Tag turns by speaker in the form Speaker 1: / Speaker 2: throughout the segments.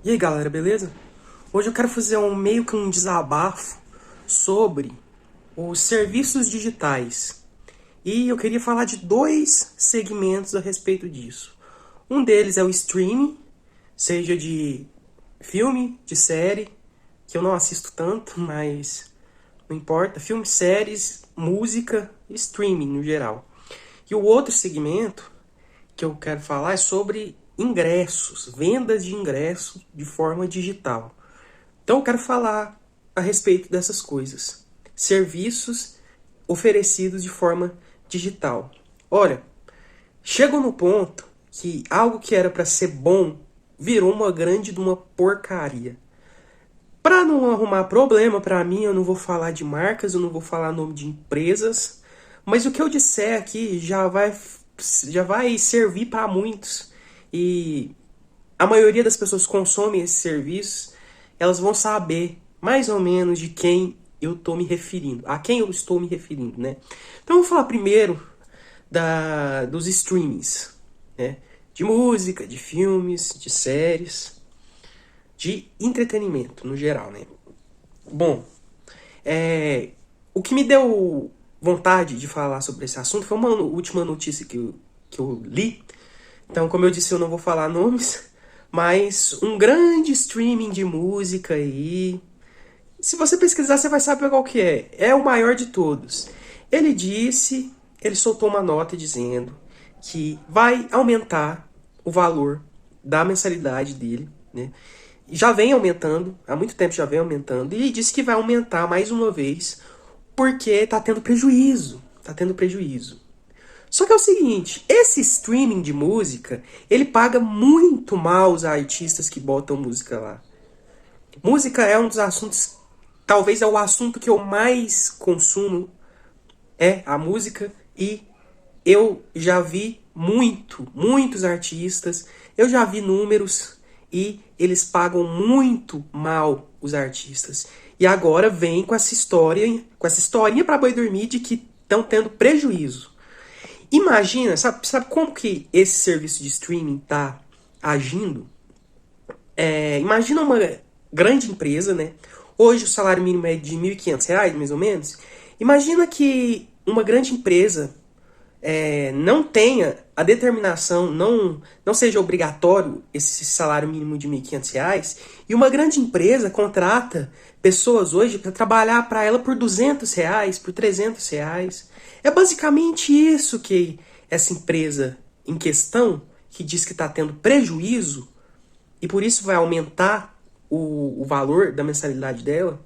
Speaker 1: E aí galera, beleza? Hoje eu quero fazer meio que um desabafo sobre os serviços digitais. E eu queria falar de dois segmentos a respeito disso. Um deles é o streaming, seja de filme, de série, que eu não assisto tanto, mas não importa. Filme, séries, música, streaming no geral. E o outro segmento que eu quero falar é sobre ingressos, vendas de ingressos de forma digital. Então eu quero falar a respeito dessas coisas. Serviços oferecidos de forma digital. Olha, chegou no ponto que algo que era para ser bom virou uma grande de uma porcaria. Para não arrumar problema para mim, eu não vou falar de marcas, eu não vou falar nome de empresas, mas o que eu disser aqui já vai servir para muitos. E a maioria das pessoas que consomem esses serviços, elas vão saber mais ou menos de quem eu estou me referindo, a quem eu estou me referindo, né? Então eu vou falar primeiro dos streamings, né? De música, de filmes, de séries, de entretenimento no geral, né? Bom, o que me deu vontade de falar sobre esse assunto foi uma última notícia que eu li. Então, como eu disse, eu não vou falar nomes, mas um grande streaming de música aí. Se você pesquisar, você vai saber qual que é. É o maior de todos. Ele soltou uma nota dizendo que vai aumentar o valor da mensalidade dele, né? Já vem aumentando, há muito tempo já vem aumentando, e disse que vai aumentar mais uma vez porque tá tendo prejuízo. Tá tendo prejuízo. Só que é o seguinte, esse streaming de música, ele paga muito mal os artistas que botam música lá. Música é um dos assuntos, talvez é o assunto que eu mais consumo, é a música, e eu já vi muitos artistas, eu já vi números, e eles pagam muito mal os artistas. E agora vem com essa historinha pra boi dormir de que estão tendo prejuízo. Imagina, sabe como que esse serviço de streaming tá agindo? Imagina uma grande empresa, né? Hoje o salário mínimo é de R$ 1.500, mais ou menos. Imagina que uma grande empresa não tenha a determinação, não seja obrigatório esse salário mínimo de R$ 1.500, e uma grande empresa contrata pessoas hoje para trabalhar para ela por R$ 200, por R$ 300. É basicamente isso que essa empresa em questão, que diz que está tendo prejuízo, e por isso vai aumentar o valor da mensalidade dela,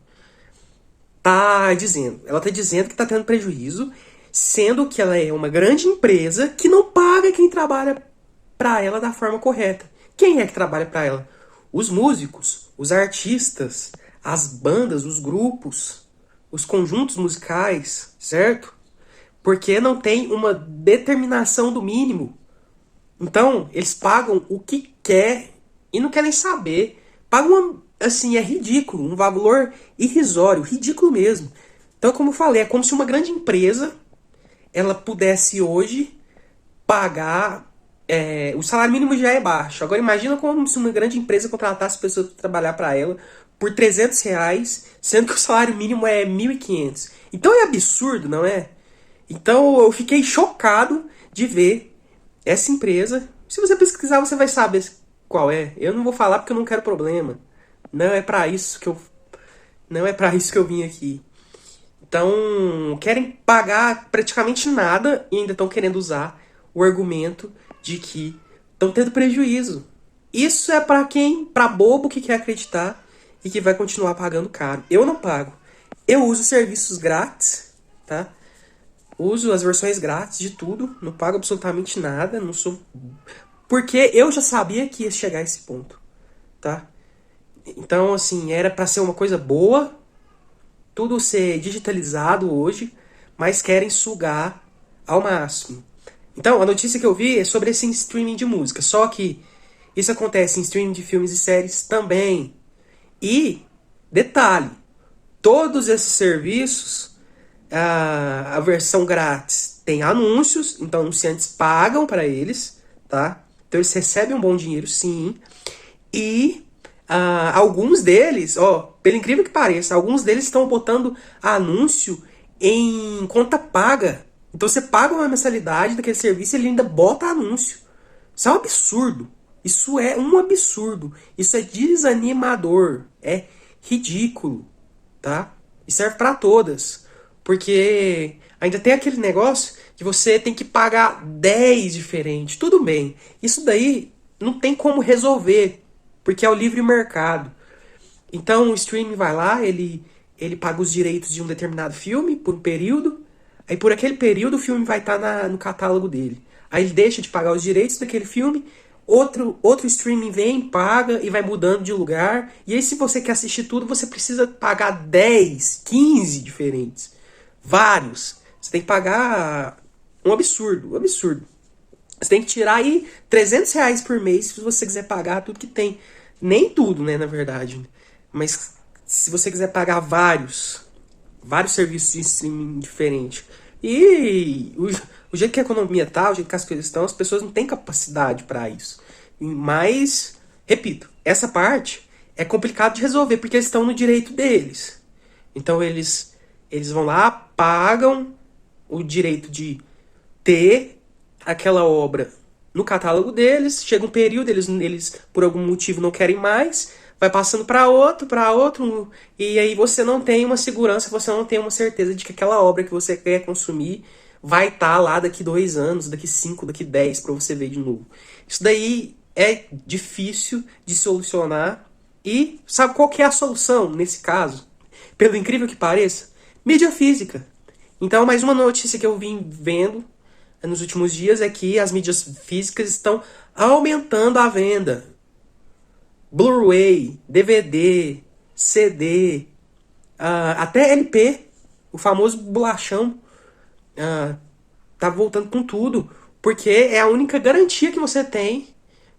Speaker 1: tá dizendo. Ela está dizendo que está tendo prejuízo, sendo que ela é uma grande empresa que não paga quem trabalha para ela da forma correta. Quem é que trabalha para ela? Os músicos, os artistas, as bandas, os grupos, os conjuntos musicais, certo? Porque não tem uma determinação do mínimo. Então, eles pagam o que quer e não querem saber. Pagam, assim, é ridículo, um valor irrisório, ridículo mesmo. Então, como eu falei, é como se uma grande empresa ela pudesse hoje pagar. O salário mínimo já é baixo. Agora imagina como se uma grande empresa contratasse pessoas para trabalhar para ela por R$ 300, sendo que o salário mínimo é 1.500. Então é absurdo, não é? Então eu fiquei chocado de ver essa empresa. Se você pesquisar, você vai saber qual é. Eu não vou falar porque eu não quero problema. Não é para isso que eu vim aqui. Então, querem pagar praticamente nada e ainda estão querendo usar o argumento de que estão tendo prejuízo. Isso é para bobo que quer acreditar e que vai continuar pagando caro. Eu não pago. Eu uso serviços grátis, tá? Uso as versões grátis de tudo, não pago absolutamente nada, não sou, porque eu já sabia que ia chegar a esse ponto, tá? Então, assim, era para ser uma coisa boa, tudo ser digitalizado hoje, mas querem sugar ao máximo. Então, a notícia que eu vi é sobre esse streaming de música, só que isso acontece em streaming de filmes e séries também. E, detalhe, todos esses serviços, a versão grátis tem anúncios, então anunciantes pagam para eles, tá? Então eles recebem um bom dinheiro, sim. E Alguns deles, ó, pelo incrível que pareça, alguns deles estão botando anúncio em conta paga. Então você paga uma mensalidade daquele serviço e ele ainda bota anúncio. Isso é um absurdo. Isso é um absurdo. Isso é desanimador. É ridículo, tá? E serve pra todas. Porque ainda tem aquele negócio que você tem que pagar 10 diferentes. Tudo bem. Isso daí não tem como resolver. Porque é o livre mercado. Então o streaming vai lá, ele paga os direitos de um determinado filme por um período. Aí por aquele período o filme vai estar no catálogo dele. Aí ele deixa de pagar os direitos daquele filme, outro streaming vem, paga e vai mudando de lugar. E aí se você quer assistir tudo, você precisa pagar 10, 15 diferentes. Vários. Você tem que pagar um absurdo, um absurdo. Você tem que tirar aí R$ 300 por mês se você quiser pagar tudo que tem. Nem tudo, né, na verdade. Mas se você quiser pagar vários serviços de streaming diferentes. E o jeito que a economia tá, o jeito que as coisas estão, as pessoas não têm capacidade para isso. Mas, repito, essa parte é complicado de resolver, porque eles estão no direito deles. Então eles vão lá, pagam o direito de ter aquela obra no catálogo deles, chega um período, eles por algum motivo não querem mais, vai passando para outro, e aí você não tem uma segurança, você não tem uma certeza de que aquela obra que você quer consumir vai estar lá daqui 2 anos, daqui 5, daqui 10, para você ver de novo. Isso daí é difícil de solucionar, e sabe qual que é a solução nesse caso? Pelo incrível que pareça, mídia física. Então, mais uma notícia que eu vim vendo nos últimos dias é que as mídias físicas estão aumentando a venda. Blu-ray, DVD, CD, até LP, o famoso bolachão, tá voltando com tudo, porque é a única garantia que você tem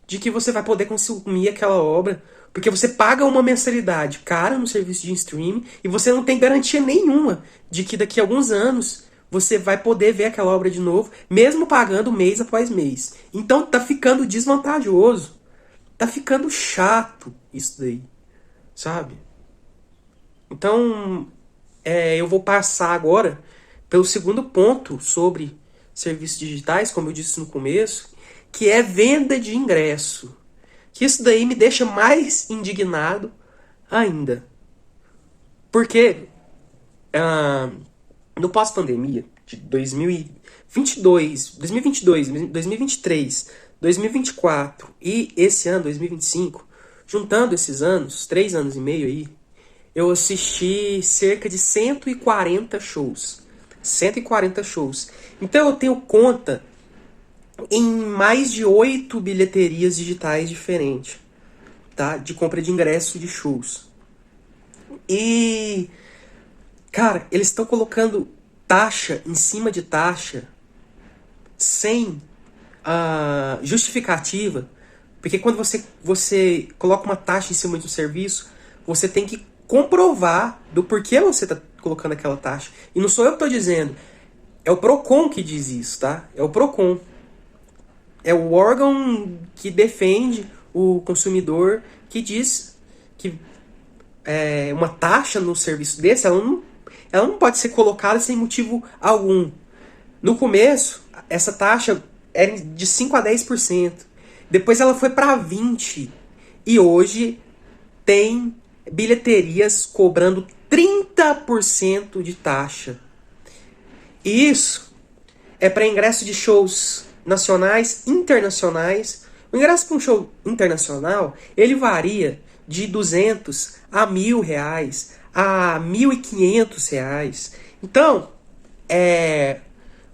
Speaker 1: de que você vai poder consumir aquela obra, porque você paga uma mensalidade cara no serviço de streaming e você não tem garantia nenhuma de que daqui a alguns anos você vai poder ver aquela obra de novo, mesmo pagando mês após mês. Então tá ficando desvantajoso. Tá ficando chato isso daí, sabe? Então, eu vou passar agora pelo segundo ponto sobre serviços digitais, como eu disse no começo, que é venda de ingresso. Que isso daí me deixa mais indignado ainda. Porque no pós-pandemia de 2022, 2023, 2024 e esse ano, 2025, juntando esses anos, 3 anos e meio aí, eu assisti cerca de 140 shows. 140 shows. Então eu tenho conta em mais de 8 bilheterias digitais diferentes, tá? De compra de ingresso de shows. E, cara, eles estão colocando taxa em cima de taxa sem justificativa, porque quando você coloca uma taxa em cima de um serviço, você tem que comprovar do porquê você está colocando aquela taxa. E não sou eu que estou dizendo, é o Procon que diz isso, tá? É o Procon. É o órgão que defende o consumidor, que diz que uma taxa no serviço desse, ela não pode ser colocada sem motivo algum. No começo, essa taxa era de 5 a 10%. Depois ela foi para 20%. E hoje tem bilheterias cobrando 30% de taxa. E isso é para ingresso de shows nacionais, internacionais. O ingresso para um show internacional, ele varia de 200 a R$1.000, a R$1.500. Então,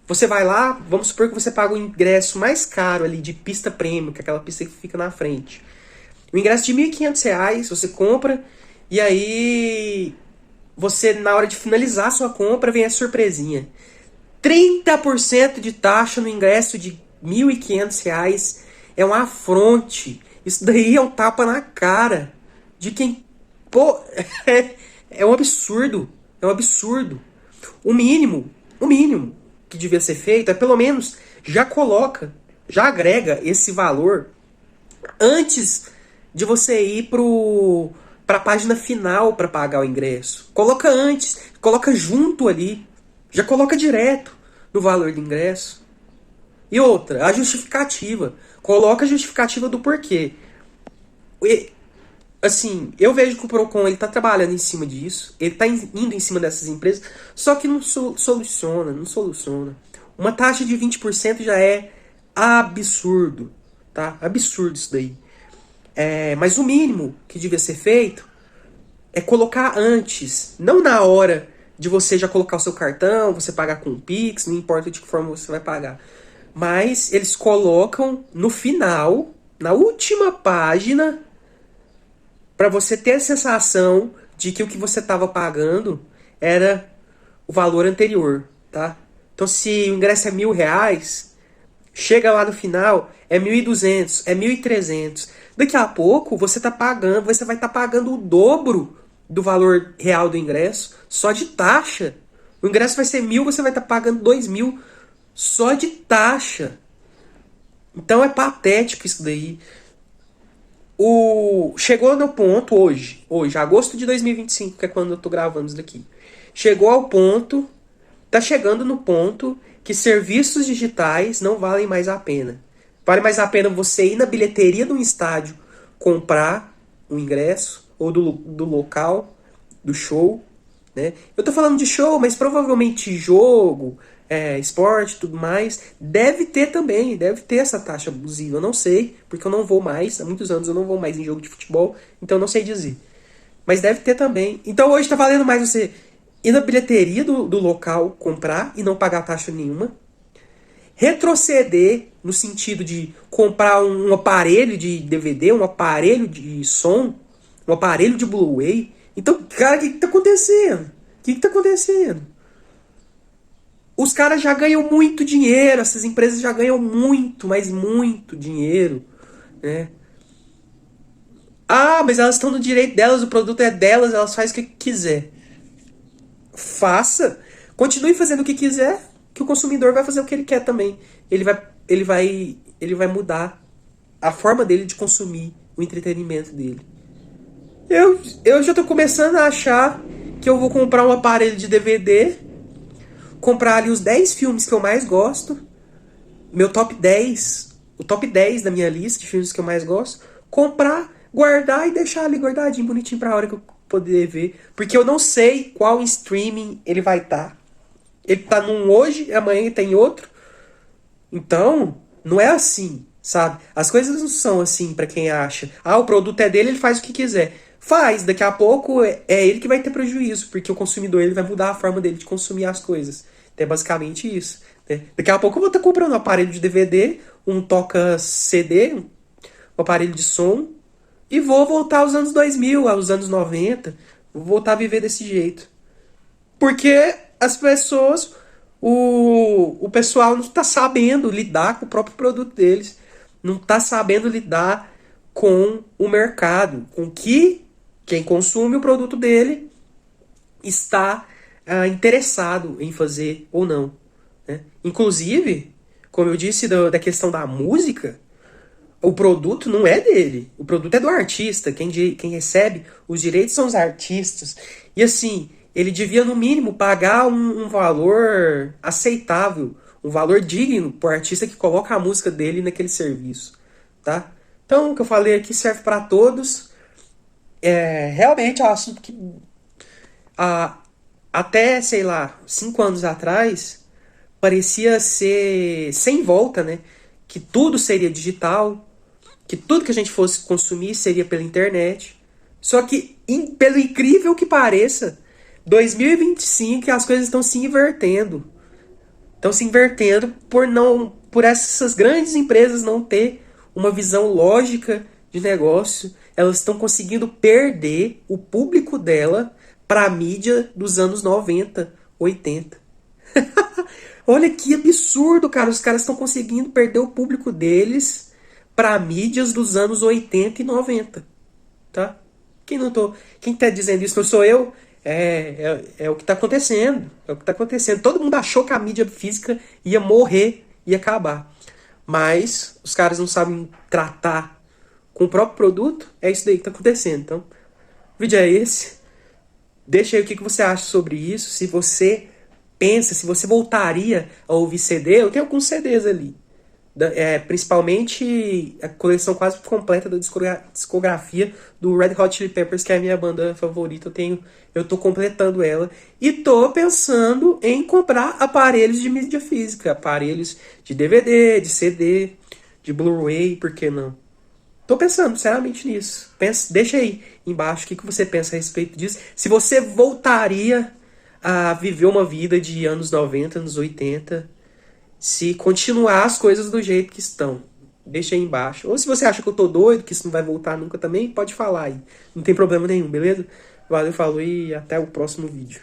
Speaker 1: você vai lá, vamos supor que você paga o ingresso mais caro ali de pista premium, que é aquela pista que fica na frente. O ingresso de R$1.500, você compra, e aí você, na hora de finalizar a sua compra, vem a surpresinha. 30% de taxa no ingresso de R$1.500 é um afronte. Isso daí é um tapa na cara de quem... Pô, é um absurdo. É um absurdo. O mínimo que devia ser feito é pelo menos já agrega esse valor antes de você ir pra página final para pagar o ingresso. Coloca antes, coloca junto ali. Já coloca direto no valor do ingresso. E outra, a justificativa. Coloca a justificativa do porquê. E, assim, eu vejo que o Procon ele tá trabalhando em cima disso. Ele tá indo em cima dessas empresas. Só que não soluciona, não soluciona. Uma taxa de 20% já é absurdo, tá? Absurdo isso daí. Mas o mínimo que devia ser feito é colocar antes, não na hora de você já colocar o seu cartão, você pagar com o Pix, não importa de que forma você vai pagar. Mas eles colocam no final, na última página, para você ter a sensação de que o que você estava pagando era o valor anterior, tá? Então se o ingresso é R$ 1.000, chega lá no final, é 1.200, é 1.300. Daqui a pouco você vai estar pagando o dobro do valor real do ingresso, só de taxa. O ingresso vai ser 1.000, você vai estar pagando 2.000 só de taxa. Então é patético isso daí. Chegou no ponto hoje, agosto de 2025, que é quando eu tô gravando isso daqui. Chegou ao ponto, tá chegando no ponto que serviços digitais não valem mais a pena. Vale mais a pena você ir na bilheteria de um estádio comprar um ingresso, ou do local, do show, né? Eu tô falando de show, mas provavelmente jogo, esporte, tudo mais, deve ter também, deve ter essa taxa abusiva. Eu não sei, porque eu não vou mais, há muitos anos eu não vou mais em jogo de futebol, então eu não sei dizer. Mas deve ter também. Então hoje tá valendo mais você ir na bilheteria do local, comprar e não pagar taxa nenhuma. Retroceder no sentido de comprar um aparelho de DVD, um aparelho de som, um aparelho de Blu-ray. Então, cara, o que tá acontecendo? O que tá acontecendo? Os caras já ganham muito dinheiro, essas empresas já ganham muito, mas muito dinheiro, né? Ah, mas elas estão no direito delas, o produto é delas, elas fazem o que quiser. Faça, continue fazendo o que quiser, que o consumidor vai fazer o que ele quer também. Ele vai mudar a forma dele de consumir o entretenimento dele. Eu já tô começando a achar que eu vou comprar um aparelho de DVD, comprar ali os 10 filmes que eu mais gosto, meu top 10, o top 10 da minha lista de filmes que eu mais gosto, comprar, guardar e deixar ali guardadinho, bonitinho pra hora que eu poder ver. Porque eu não sei qual streaming ele vai estar. Ele tá num hoje, amanhã ele tem outro. Então, não é assim, sabe? As coisas não são assim pra quem acha. Ah, o produto é dele, ele faz o que quiser. Faz, daqui a pouco é ele que vai ter prejuízo, porque o consumidor ele vai mudar a forma dele de consumir as coisas. Então é basicamente isso, né? Daqui a pouco eu vou estar comprando um aparelho de DVD, um toca CD, um aparelho de som, e vou voltar aos anos 2000, aos anos 90, vou voltar a viver desse jeito. Porque as pessoas, o pessoal não está sabendo lidar com o próprio produto deles, não está sabendo lidar com o mercado, com que quem consome o produto dele está interessado em fazer ou não, né? Inclusive, como eu disse da questão da música, o produto não é dele, o produto é do artista. Quem recebe os direitos são os artistas. E assim, ele devia no mínimo pagar um valor aceitável, um valor digno para o artista que coloca a música dele naquele serviço, tá? Então, o que eu falei aqui serve para todos. Realmente é um assunto que até, sei lá, 5 anos atrás parecia ser sem volta, né? Que tudo seria digital, que tudo que a gente fosse consumir seria pela internet. Só que, pelo incrível que pareça, 2025 as coisas estão se invertendo. Estão se invertendo por essas grandes empresas não ter uma visão lógica de negócio. Elas estão conseguindo perder o público dela para a mídia dos anos 90, 80. Olha que absurdo, cara. Os caras estão conseguindo perder o público deles para mídias dos anos 80 e 90. Tá? Quem tá dizendo isso não sou eu. É o que tá acontecendo. É o que tá acontecendo. Todo mundo achou que a mídia física ia morrer, ia acabar. Mas os caras não sabem tratar com o próprio produto, é isso daí que tá acontecendo. Então, o vídeo é esse. Deixa aí o que você acha sobre isso. Se você pensa, se você voltaria a ouvir CD, eu tenho alguns CDs ali. Principalmente a coleção quase completa da discografia do Red Hot Chili Peppers, que é a minha banda favorita. Eu tô completando ela. E tô pensando em comprar aparelhos de mídia física. Aparelhos de DVD, de CD, de Blu-ray, por que não? Tô pensando seriamente nisso. Deixa aí embaixo o que você pensa a respeito disso. Se você voltaria a viver uma vida de anos 90, anos 80, se continuar as coisas do jeito que estão. Deixa aí embaixo. Ou se você acha que eu tô doido, que isso não vai voltar nunca também, pode falar aí. Não tem problema nenhum, beleza? Valeu, falou e até o próximo vídeo.